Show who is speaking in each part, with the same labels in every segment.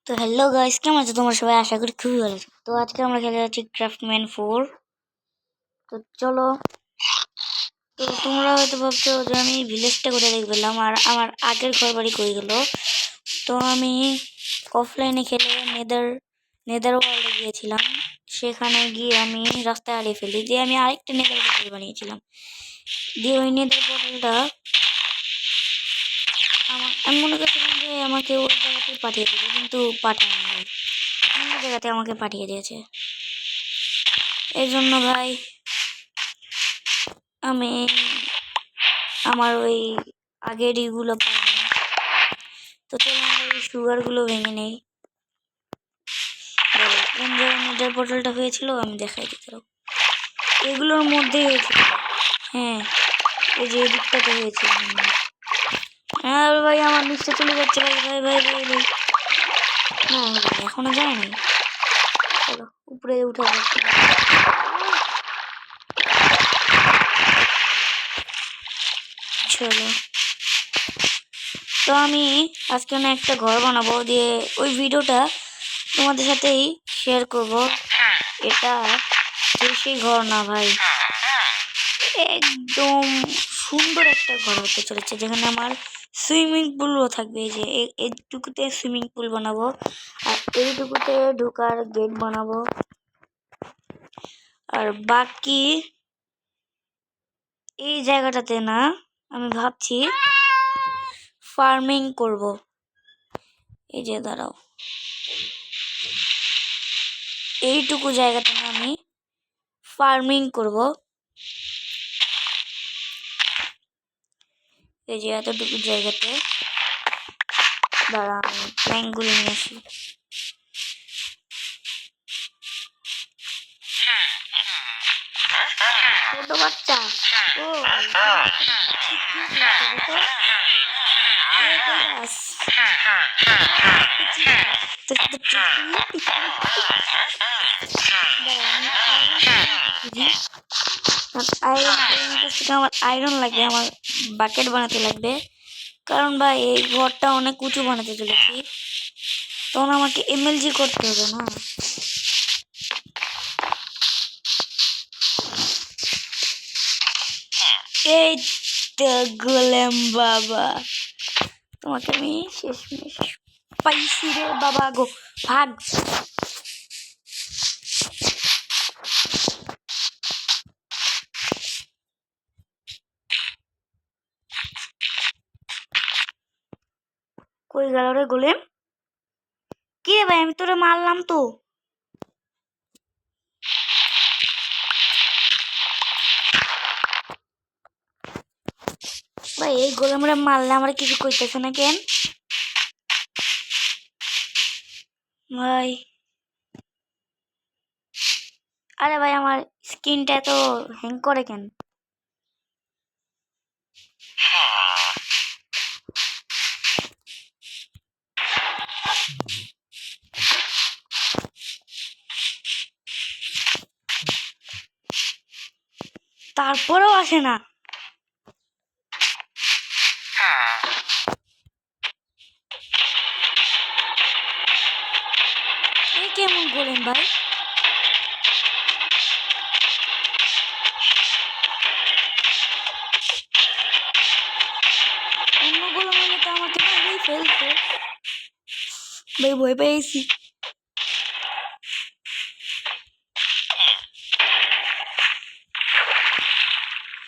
Speaker 1: তো hello guys, কেমন আছো তোমরা সবাই? আশা করি খুবই ভালো আছো। তো আজকে আমরা খেলে যাচ্ছি ক্রাফটম্যান 4। তো চলো। তো তোমরা হয়তো ভাবছো যে আমি ভিলেজটা কোথায় দেখে পেলাম আর আমার আগের ঘর বাড়ি কই গেল। তো আমি অফলাইনে খেলে নেদার ওয়ার্ল্ডে গিয়েছিলাম। সেখানে গিয়ে আমি রাস্তায় হারিয়ে ফেলি, দিয়ে আমি আরেকটা নেদার পোর্টাল বানিয়েছিলাম। দিয়ে ওই নেদার পোর্টালটা আমি মনে করছিলাম যে আমাকে ওই জায়গাতে পাঠিয়ে দেবে, কিন্তু পাঠায়নি ভাই, অন্য জায়গাতে আমাকে পাঠিয়ে দিয়েছে। এই জন্য ভাই আমি আমার ওই আগের ইগুলো পাইনি। তো চলো আমরা এই সুগারগুলো ভেঙে নেই। কোন জায়গায় নেদার পোর্টালটা হয়েছিল আমি দেখাই দিতে পারবো। এগুলোর মধ্যেই হয়েছিল। হ্যাঁ, এই যে এদিকটাতে হয়েছিল। হ্যাঁ ভাই, আমার নিচে চলে যাচ্ছে ভাই ভাই ভাই ভাই ভাই। না ভাই, এখনো যায়নি। চলো উপরে উঠে যাচ্ছে। চলো, তো আমি আজকে না একটা ঘর বানাবো, দিয়ে ওই ভিডিওটা তোমাদের সাথেই শেয়ার করব। এটা সেই ঘর না ভাই, একদম সুন্দর একটা ঘর হতে চলেছে, যেখানে আমার সুইমিং পুলও থাকবে। এই যে এইটুকুতে সুইমিং পুল বানাবো, আর এইটুকুতে ঢোকার গেট বানাবো, আর বাকি এই জায়গাটাতে না আমি ভাবছি ফার্মিং করব। এই যে দাঁড়াও, এইটুকু জায়গাতে না আমি ফার্মিং করব। এই যে এতটুকু জায়গাতে দাঁড়া, আমি প্ল্যাঙ্কগুলো নিয়ে আসি। ছোট বাচ্চা, ও আমার আয়রন লাগবে, আমার বাকেট বানাতে লাগবে, কারণ ভাই এই ঘরটা অনেক উঁচু বানাতে চলেছি, তখন আমাকে এমএলজি করতে হবে না। এই তো গোলেম বাবা, তোমাকে আমি শেষমেশ পাইছি রে বাবা গো, ভাগ। কই গেল রে গোলেম? কি রে ভাই, আমি তোরে মারলাম তো। ভাই এই গোলেমরে মারলে আমার কিছু কইতেছে না কেন ভাই? আরে ভাই, আমার স্কিনটা এত হ্যাং করে কেন? তারপরেও আসে না। এ কেমন গোলেম ভাই? অন্য গোলেম হলে তো আমাকে মেরেই ফেলতো ভাই, ভয় পেয়েছি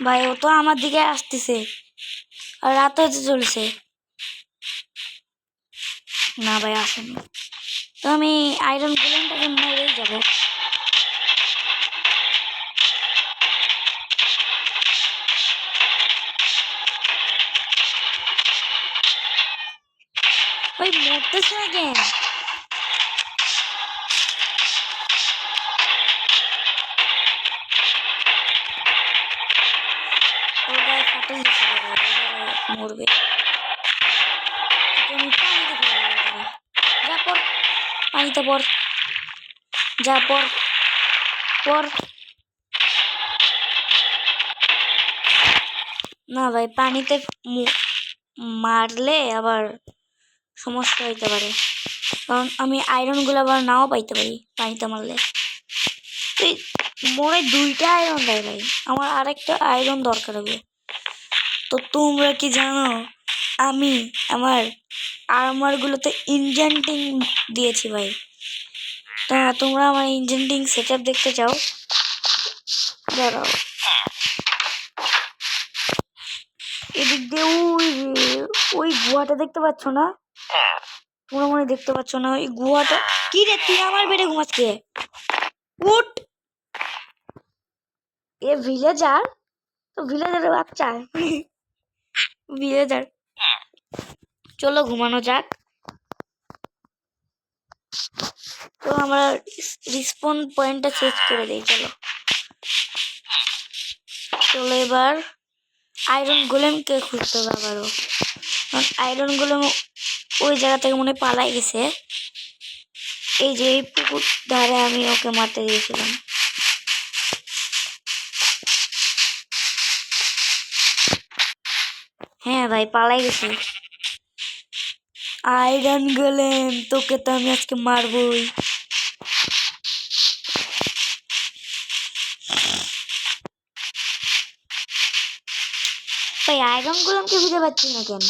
Speaker 1: ভাই। ও তো আমার দিকে আসতেছে আর রাত হতে চলছে। না ভাই, আসেনি। তো আমি আয়রন গোলেমটাকে মেরেই যাবো। ভাই মরতেছে না কেন? ওর গায়ে ফাটল দিচ্ছে, মরবে। আমি পানিতে ফেলে দেবো। যা পর, পানিতে পর, যা পর পর। না ভাই, পানিতে মারলে আবার সমস্যা হইতে পারে। কারণ আমি আয়রনগুলো আবার নাও পাইতে পারি পানিতে মারলে। তুই মনে 2টা আয়রন দেয় ভাই, আমার আরেকটা আয়রন দরকার হবে। তো তোমরা কি জানো আমি আমার আর্মারগুলোতে ইনজেন্টিং দিয়েছি ভাই। তা তোমরা আমার ইনজেন্টিং সেট আপ দেখতে চাও? দাঁড়াও, এদিক দিয়ে ওই গুহাটা দেখতে পাচ্ছ না? তোমরা মনে দেখতে পাচ্ছ না ওই গুহাটা? কি রে তুই আমার বেডে ঘুমাস কে? উঠ! এ ভিলেজার, তো ভিলেজারের বাচ্চা ভিলেজার। চলো ঘুমানো যাক। তো আমরা রিসপন পয়েন্টটা চেঞ্জ করে দিই। চলো চলো এবার আয়রন গোলেমকে খুঁজতে হবে আবারও, কারণ আয়রন গোলেম ওই জায়গা থেকে মনে পালাই গেছে। এই যে এই পুকুর ধারে আমি ওকে মারতে দিয়েছিলাম। হ্যাঁ ভাই পালাই গেছে। আয়রন গোলেম তোকে তো আমি আজকে মারবই। ভাই আয়রন গোলেমকে খুঁজে পাচ্ছি না কেন?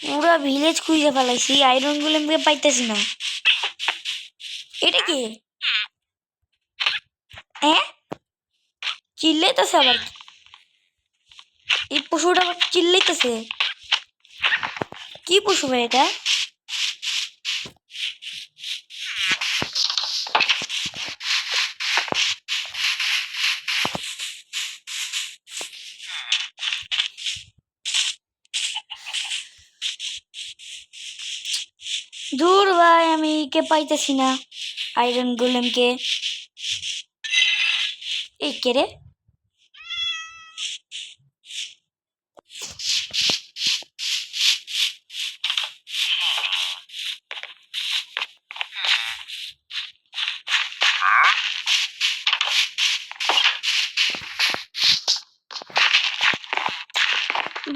Speaker 1: পুরা ভিলেজ খুঁজে ফেলাইছি, আয়রন গোলেমকে পাইতেছি না। এটা কি? হ্যাঁ চিল্লাইতেছে আবার, এই পশুটা আবার চিল্লাইতেছে। কি পশু ভাই এটা? দূর ভাই আমি কে পাইতেছি না আয়রন গোলেমকে। এই কে রে?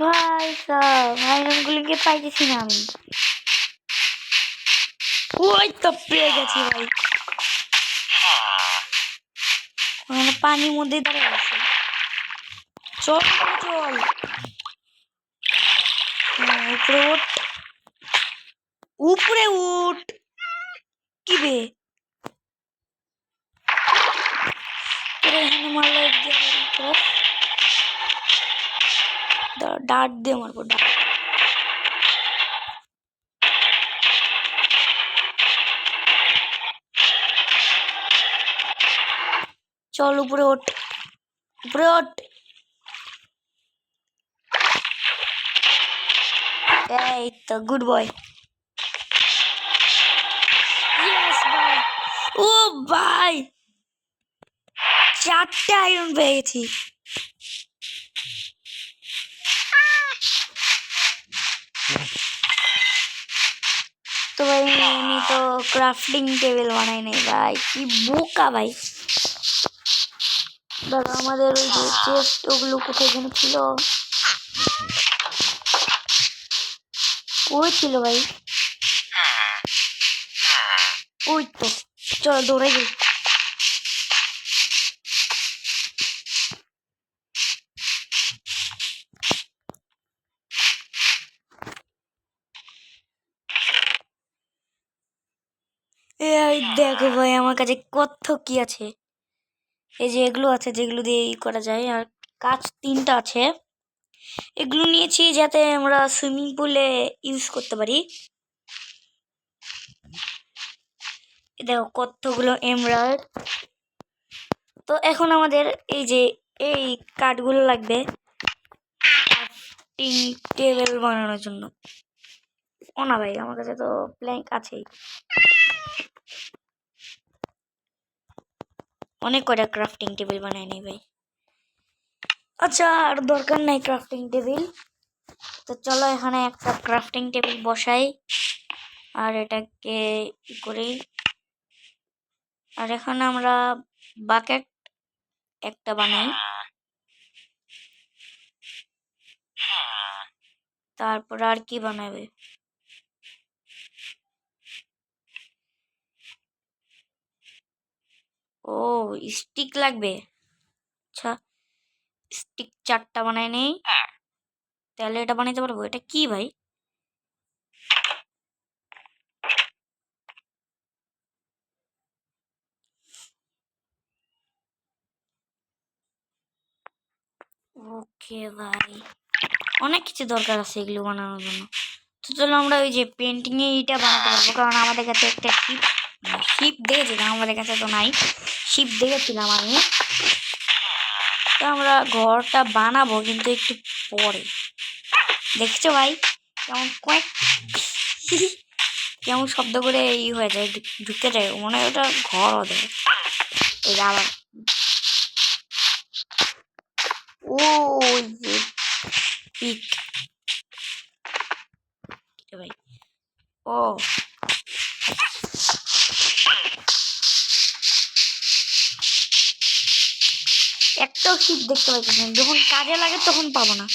Speaker 1: ভাই সাব আয়রন গোলেমকে পাইতেছি না আমি। ওই তো পেয়ে গেছি ভাই, ওখানে পানির মধ্যে দাঁড়িয়ে আছে। চল চল, উপরে উঠ, উপরে উঠ। কি বে তোরা এখানে মারলে ডাট দিয়ে মারবো ডাট। চল উপরে ওঠ, উপরে ওঠ। এই তো গুড বয়। ইয়েস ভাই, ও ভাই 4টে আয়রন পেয়ে গেছি। তো ভাই আমি তো ক্রাফটিং টেবিল বানাই নাই ভাই, কি বোকা ভাই। দাদা আমাদের ওই যে চেস্ট ওগুলো কোথায় যেন ছিল, কই ছিল ভাই? ওই তো, চলো দৌড়াই যাই। এই দেখো ভাই আমার কাছে কত কি আছে। এই যে এগুলো আছে যেগুলো দিয়ে ই করা যায়, আর কাজ 3টা আছে। এগুলো নিয়েছি যাতে আমরা সুইমিং পুলে ইউজ করতে পারি। দেখো কতগুলো এমরাল্ড। তো এখন আমাদের এই যে এই কাঠগুলো লাগবে ক্রাফটিং টেবিল বানানোর জন্য। ও না ভাই আমার কাছে তো প্ল্যাঙ্ক আছেই, অনেক কটা ক্রাফটিং টেবিল বানাই নি ভাই। আচ্ছা আর দরকার নাই ক্রাফটিং টেবিল। তো চলো এখানে একটা ক্রাফটিং টেবিল বসাই আর এটাকে ই করি। আর এখানে আমরা বাকেট একটা বানাই। তারপর আর কি বানাবে? ও স্টিক লাগবে। আচ্ছা স্টিক 4টা বানাই নেই, তাহলে এটা বানাইতে পারবো। এটা কি ভাই? ওকে ভাই, অনেক কিছু দরকার আছে এগুলো বানানোর জন্য। তো চলো আমরা ওই যে পেন্টিং এ এটা বানাতে পারবো, কারণ আমাদের কাছে একটা শিপ দেখেছিলাম, আমাদের কাছে তো নাই। শিপ দেখেছিলাম আমি। তো আমরা ঘরটা বানাবো কিন্তু একটু পরে। দেখছো ভাই কেমন কয়েক কেমন শব্দ করে হয়ে যায়, ঢুকে যায়, মনে হয় ওটা ঘর ওদের। এই যে আবার ও যে পিক ভাই। ও একটাও শিপ দেখতে পাচ্ছি না, যখন কাজে লাগে তখন পাবো না।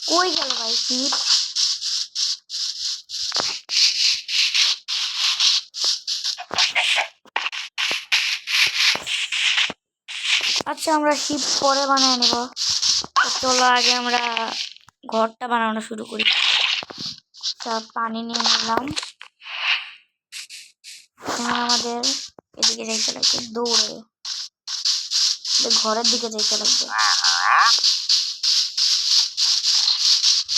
Speaker 1: কই গেল ভাই শিপ? আচ্ছা আমরা শিপ পরে বানিয়ে নেব। তো চলো আগে আমরা ঘরটা বানানো শুরু করি। আচ্ছা পানি নিয়ে নিলাম। আমাদের এদিকে যাইতে লাগবে দৌড়ে, ঘরের দিকে যাইতে লাগবে।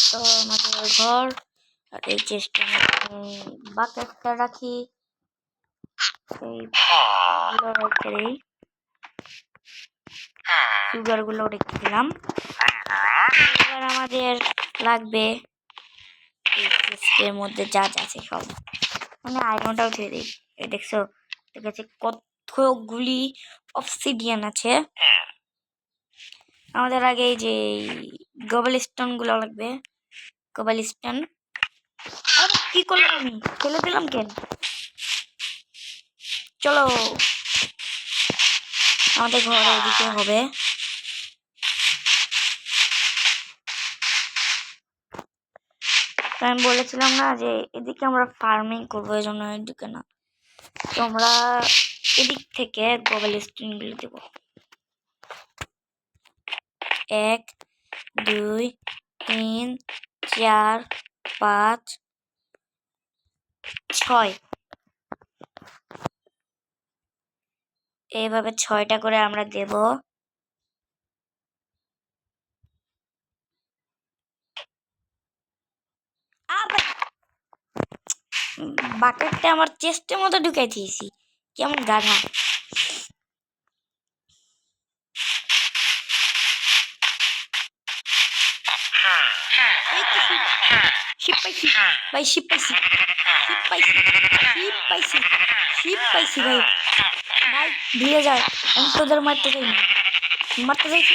Speaker 1: তো আমাদের ঘর, আর এই চেষ্টা বাকেটটা রাখি এই সুগার গুলো রেখে দিলাম। এবার আমাদের লাগবে এই চেস্টের মধ্যে যা যা আছে সব, মানে আয়রনটাও ছেড়ে দিই। দেখছো ঠিক আছে কতগুলি অবসিডিয়ান আছে। আমাদের আগে এই যে গোবল স্টোন গুলো লাগবে। গোবল স্টোন কি করলাম আমি, ফেলে দিলাম কেন? চলো আমাদের ঘর এদিকে হবে। আমি বলেছিলাম না যে এদিকে আমরা ফার্মিং করবো, এই জন্য এদিকে না। তো আমরা এদিক থেকে গোবল স্টোন গুলো দেবো। 1 2 3 4 5 6 এইভাবে 6টা করে আমরা দেব। বাকেটটা আমার চেস্টের মতো ঢুকাই দিয়েছি, কেমন গাধা। শিপ পাইছি ভাই, শিপ পাইছি, শিপ পাইছি, শিপ পাইছি, শিপ পাইছি ভাই। ভাই ধীরে যায়, আমি তোদের মারতে চাই না, মারতে চাইছি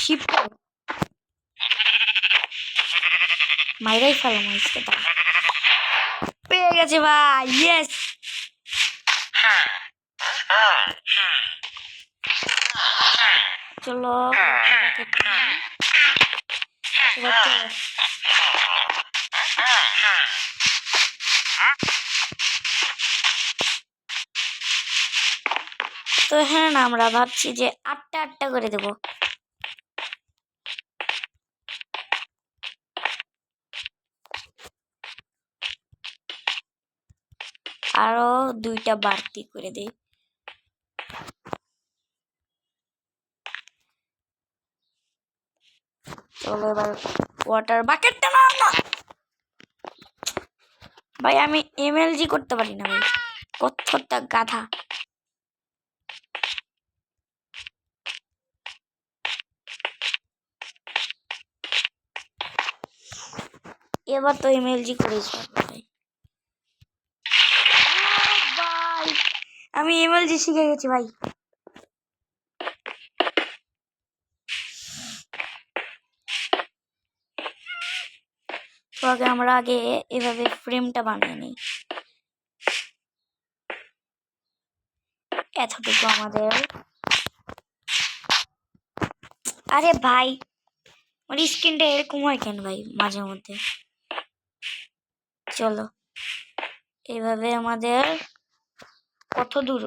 Speaker 1: শিপ মাইরাই ফেলাম আজকে। পেয়ে গেছে ভাই, ইয়েস। চলো তো হ্যাঁ না, আমরা ভাবছি যে 8টা 8টা করে দেবো। আরো 2টা বাড়তি করে দেই। চলো এবার ওয়াটার বাকেটটা নাও না ভাই, আমি এমএলজি করতে পারি না ভাই, কতটা গাধা। এবার তো এমএলজি করেছি ভাই। ভাই আমি এমএলজি শিখে গেছি ভাই। তো আমরা আগে এভাবে ফ্রেমটা বানিয়ে নিই। এতটুকু আমাদের আরে ভাই আমার স্ক্রিনটা এরকম হয় কেন ভাই মাঝে মধ্যে। চলো এভাবে আমাদের কত দূর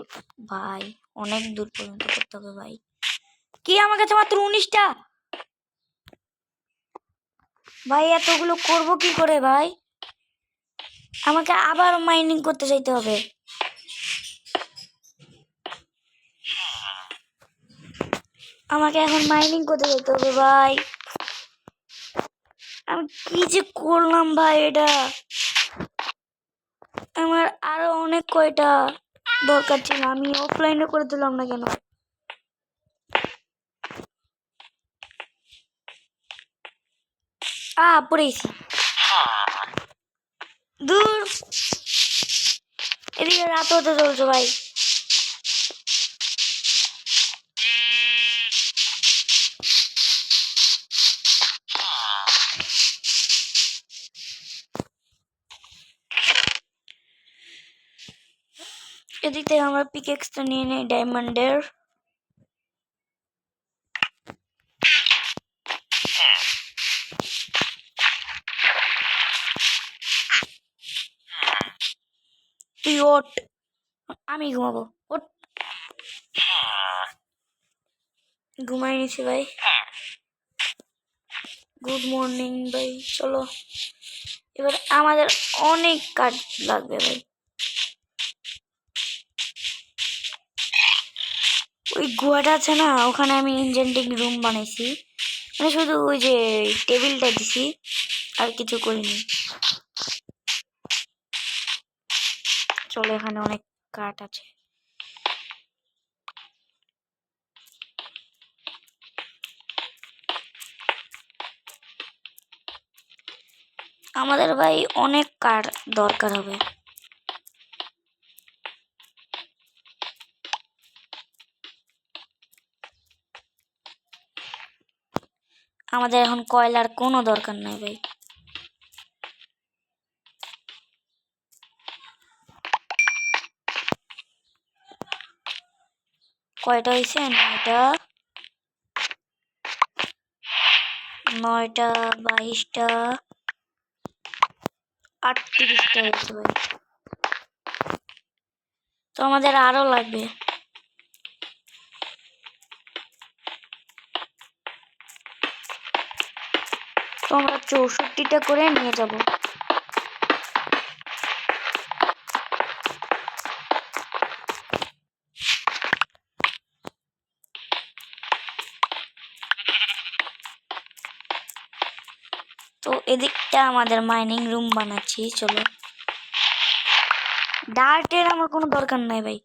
Speaker 1: ভাই, অনেক দূর পর্যন্ত করতে হবে ভাই। কি আমার কাছে মাত্র 19টা ভাই, এতগুলো করব কি করে ভাই? আমাকে আবার মাইনিং করতে চাইতে হবে। আমাকে এখন মাইনিং করতে যেতে হবে ভাই। আমি কি যে করলাম ভাই, এটা আমার আরো অনেক কয়টা দরকার ছিল, আমি অফলাইনে করে দিলাম না কেন? পড়েছি দূর, এদিকে রাত হতে চলছে ভাই। এদিক থেকে আমরা পিকেক্সটা নিয়ে নেই ডায়মন্ডের। তুই ওঠ, আমি ঘুমাবো। ওঠ, ঘুমাই নিছি ভাই। গুড মর্নিং ভাই। চলো এবার আমাদের অনেক কাঠ লাগবে ভাই। ওই গুহাটা আছে না, ওখানে আমি ইনজেন্টিং রুম বানাইছি, মানে শুধু ওই যে টেবিলটা দিছি, আর কিছু করিনি। চলো এখানে অনেক কাঠ আছে। আমাদের ভাই অনেক কাঠ দরকার হবে। আমাদের এখন কয়লার কোনো দরকার নাই ভাই। কয়টা হয়েছে? 9টা, 9টা, 22টা, 38টা হয়েছে ভাই। তো আমাদের আরো লাগবে। তো আমরা 64টা করে নিয়ে যাব। তো এদিকটা আমাদের মাইনিং রুম বানাচ্ছি। চলো, ডার্টের আমার কোনো দরকার নাই ভাই,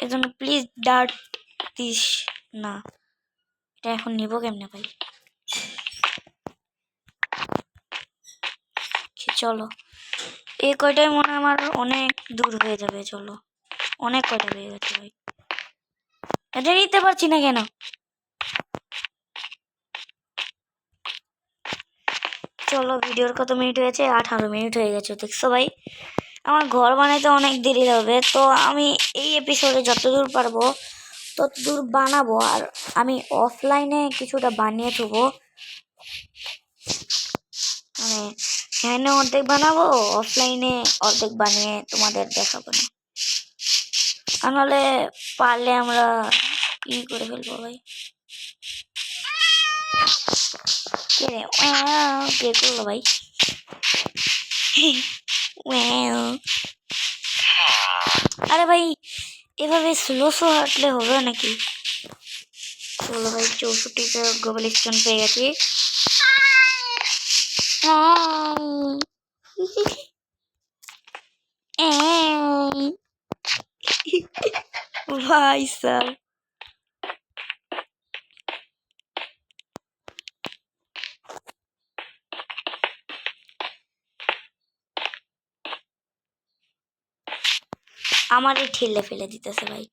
Speaker 1: এজন্য প্লিজ ডার্ট দিস না। এটা এখন নিব কেমনে ভাই? চলো এই কয়টাই মনে হয় আমার অনেক দূর হয়ে যাবে। চলো, অনেক কয়টা হয়ে গেছে ভাই, এটা নিতে পারছি না কেন? চলো ভিডিওর কত মিনিট হয়েছে? 18 মিনিট হয়ে গেছে। দেখছো ভাই, আমার ঘর বানাইতে অনেক দেরি হবে। তো আমি এই এপিসোডে যতদূর পারবো ততদূর বানাবো, আর আমি অফলাইনে কিছুটা বানিয়ে থবো, মানে এখানে অর্ধেক বানাবো, অফলাইনে অর্ধেক বানিয়ে তোমাদের দেখাবো না। আর নাহলে পারলে আমরা ই করে ফেলবো ভাই। কে করলো ভাই? আরে ভাই এভাবে স্লো হাঁটলে হবে নাকি? চলো ভাই 64টা গ্লোবাল স্টোন পেয়ে গেছি। ভাই স্যার, আমারই ঠেলে ফেলে দিতেছে ভাই।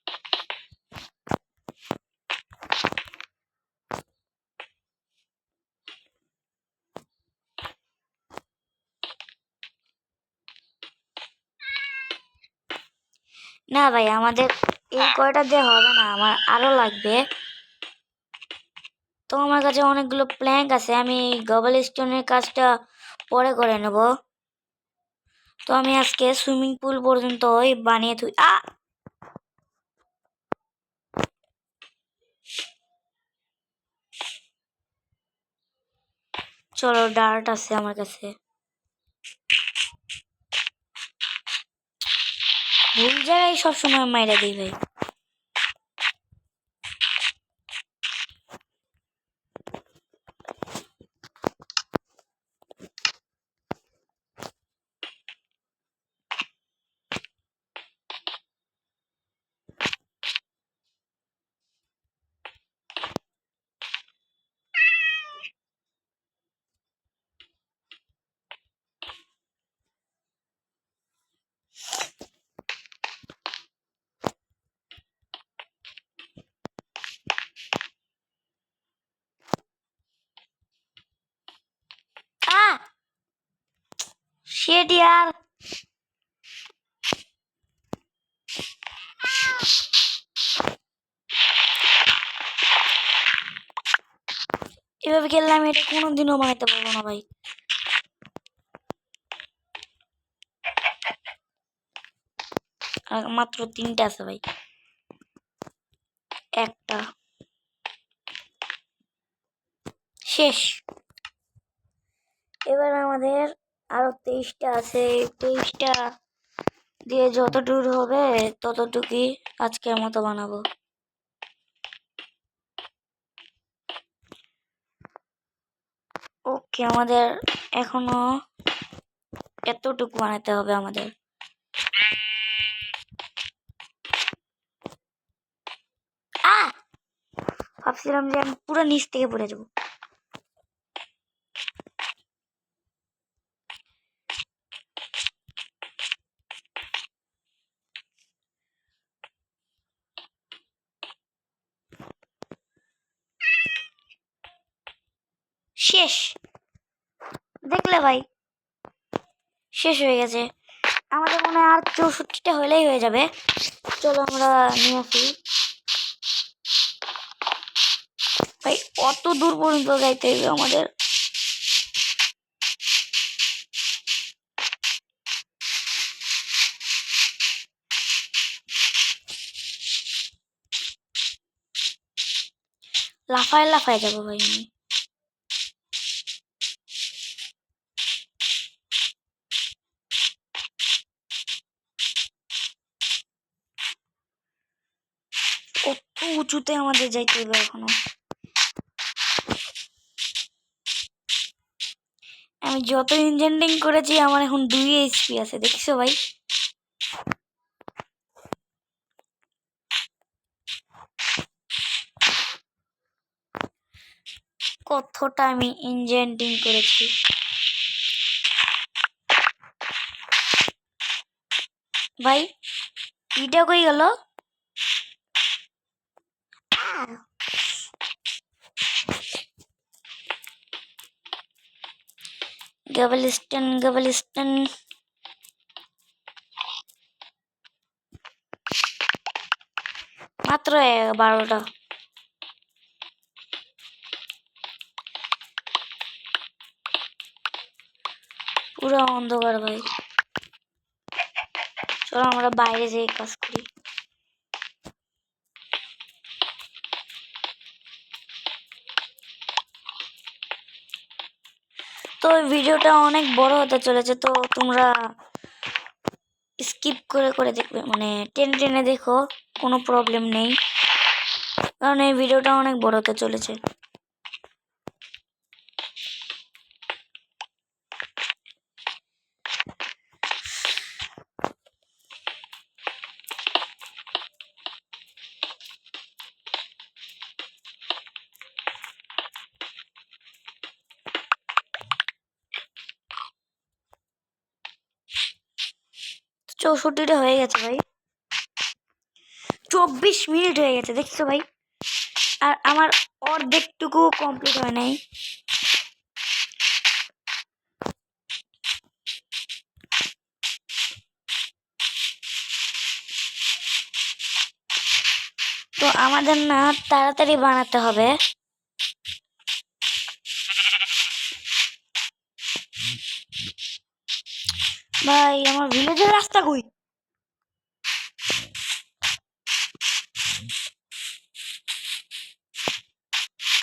Speaker 1: না ভাই আমাদের এই কয়টা দিয়ে হবে না, আমার আরো লাগবে। তো আমার কাছে অনেকগুলো প্ল্যাঙ্ক আছে, আমি গবল স্টোনের কাজটা পরে করে নেব। তো আমি আজকে সুইমিং পুল পর্যন্ত বানিয়ে তুই চলো, ডার্ট আছে আমার কাছে, ভুল জায়গায় সবসময় মাইরা দিই ভাই। শিট ইয়ার, এভাবে খেললে আমি এটা কোনোদিনও বানাইতে পারবো না ভাই। আর মাত্র 3টা আছে ভাই, একটা শেষ। এবার আমাদের আরো 23টা আছে, 23টা দিয়ে যতদূর হবে ততটুকুই আজকের মতো বানাবো। ওকে, আমাদের এখনো এতটুকু বানাতে হবে আমাদের। ভাবছিলাম যে আমি পুরো নিচ থেকে পড়ে যাবো। শেষ, দেখলে ভাই শেষ হয়ে গেছে। আমাদের মনে হয় আর 64টা হলেই হয়ে যাবে। চলো আমরা নিয়ে আসি ভাই, অত দূর পর্যন্ত যাইতে হবে আমাদের। লাফায় লাফায় যাবো ভাই আমি। কত উঁচুতে আমাদের যাইতে হবে এখনো। আমি যত ইঞ্জিনিয়ারিং করেছি আমার এখন 2 এইচপি আছে, দেখছো ভাই? কতটা আমি ইঞ্জিনিয়ারিং করেছি। ভাই এটা কই গেল? গবলিস্টন মাত্র 12টা। পুরো অন্ধকার ভাই, চলো আমরা বাইরে যেয়ে কাজ করি। তো ভিডিওটা অনেক বড় হতে চলেছে, তো তোমরা স্কিপ করে করে দেখবে, মানে টেনে টেনে দেখো, কোনো প্রবলেম নেই, কারণ এই ভিডিওটা অনেক বড় হতে চলেছে। চৌষট্টিটা হয়ে গেছে ভাই, 24 মিনিট হয়ে গেছে, দেখছো ভাই? আর আমার অর্ধেকটুকু কমপ্লিট হয় নাই। তো আমাদের না তাড়াতাড়ি বানাতে হবে। ভাই আমার ভিলেজের রাস্তা কই?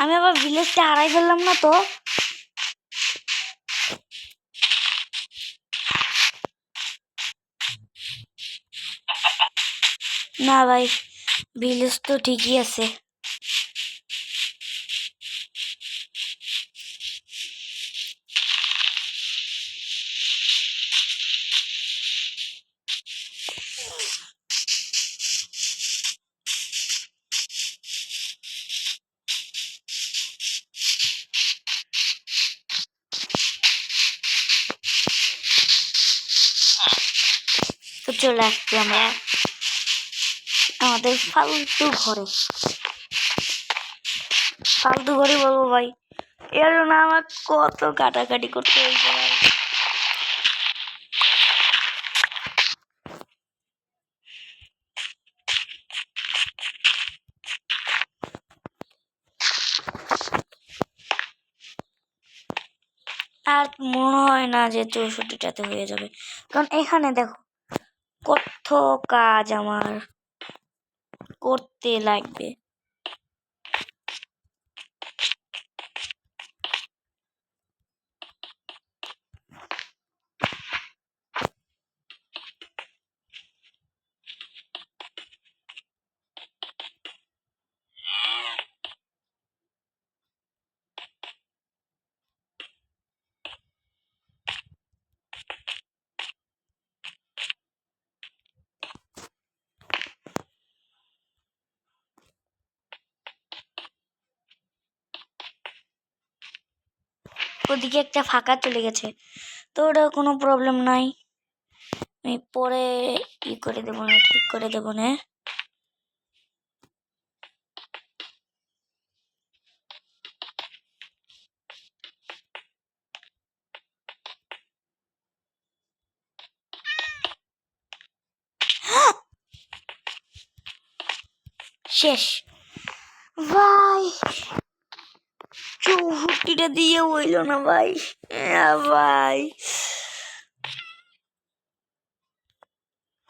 Speaker 1: আমি আবার ভিলেজটা হারাই ফেললাম না তো? না ভাই, ভিলেজ তো ঠিকই আছে। তো চলে আসছি আমরা আমাদের ফালতু ঘরে। ফালতু ঘরে বলবো ভাই, এর জন্য আমার কত কাটাকাটি করতে হয়েছে ভাই। আর মনে হয় না যে 64টাতে হয়ে যাবে, কারণ এখানে দেখো কত কাজ আমার করতে লাগবে। ওদিকে একটা ফাঁকা চলে গেছে, তো ওটা কোনো প্রবলেম নাই, আমি পরে ই করে দেবো না, ঠিক করে দেবো না। শেষ ভাই, 64টা দিয়ে হইল না ভাই। ভাই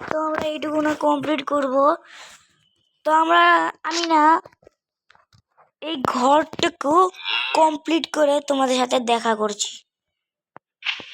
Speaker 1: তো আমরা এইটুকু না কমপ্লিট করব। তো আমি না এই ঘরটুকু কমপ্লিট করে তোমাদের সাথে দেখা করছি।